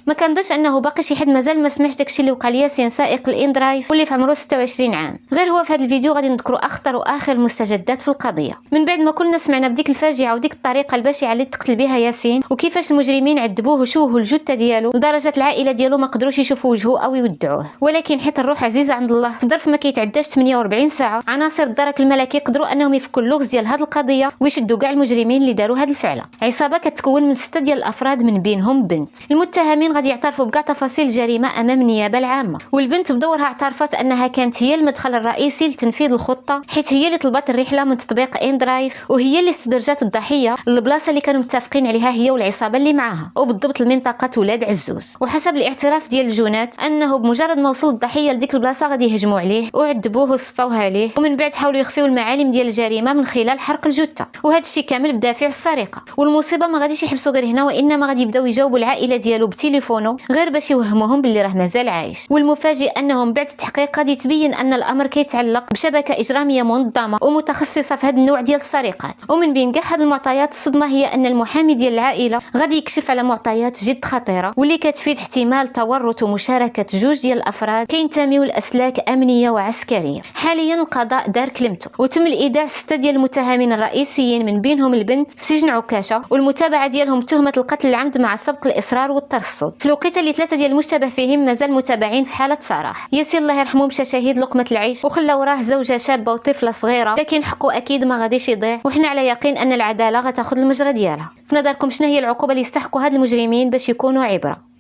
ما كنظنش انه باقي شي حد مازال ما سمعش داكشي اللي وقع لياسين سائق الاندرايف واللي في عمره 26 عام. غير هو في هذا الفيديو غادي نذكروا اخطر واخر المستجدات في القضيه. من بعد ما كنا سمعنا بديك الفاجعه وديك الطريقه البشعه اللي تقتل بها ياسين، وكيفاش المجرمين عذبوه وشوهوا الجثه ديالو لدرجه العائله ديالو ما قدروش يشوفوا وجهه او يودعوه، ولكن حيت الروح عزيزه عند الله في ظرف ما كيتعداش 48 ساعه عناصر الدرك الملكي قدروا انهم يفكوا اللغز ديال هذه القضيه ويشدوا كاع المجرمين اللي داروا هذه الفعله. عصابه كتكون من 6 ديال الافراد من بينهم بنت. المتهمين غادي يعترفوا بكاع تفاصيل الجريمه امام النيابه العامه، والبنت بدورها اعترفت انها كانت هي المدخل الرئيسي لتنفيذ الخطه، حيت هي اللي طلبت الرحله من تطبيق اندرايف، وهي اللي استدرجت الضحيه للبلاصه اللي كانوا متفقين عليها هي والعصابه اللي معاها، وبالضبط لمنطقه ولاد عزوز. وحسب الاعتراف ديال الجونات انه بمجرد ما وصل الضحيه لديك البلاصه غادي يهجموا عليه وعذبوه وصفاوها ليه، ومن بعد حاولوا يخفيو المعالم ديال الجريمه من خلال حرق الجثه، وهذا الشيء كامل بدافع السرقه. والمصيبه ما غاديش يحبسوا غير هنا، وانما غادي يبداو يجاوبوا العائله ديالو بتليفونه غير باش يوهموهم باللي راه مازال عايش. والمفاجئ انهم بعد التحقيق غادي يتبين ان الامر كيتعلق بشبكه اجراميه منظمه ومتخصصه في هذا النوع ديال السرقات. ومن بين كاع هاد المعطيات الصدمه هي ان المحامي ديال العائله غادي يكشف على معطيات جد خطيره واللي كتفيد احتمال تورط ومشاركه جوج ديال الافراد كينتميو لاسلاك امنيه وعسكريه. حاليا القضاء دار كلمته وتم الايداع 6 ديال المتهمين الرئيسيين من بينهم البنت في سجن عكاشه، والمتابعه ديالهم تهمه القتل العمد مع سبق الاصرار والترصد، في الوقيته اللي 3 ديال المشتبه فيهم مازال متابعين في حاله سراح. ياسين الله يرحمه مشى شهيد لقمه العيش وخلى وراه زوجه شابه وطفله صغيره، لكن حقه اكيد ما غاديش يضيع، وحنا على يقين ان العداله غتاخذ المجرى ديالها. في نظركم شنو هي العقوبه اللي يستحقوا هاد المجرمين باش يكونوا عبره؟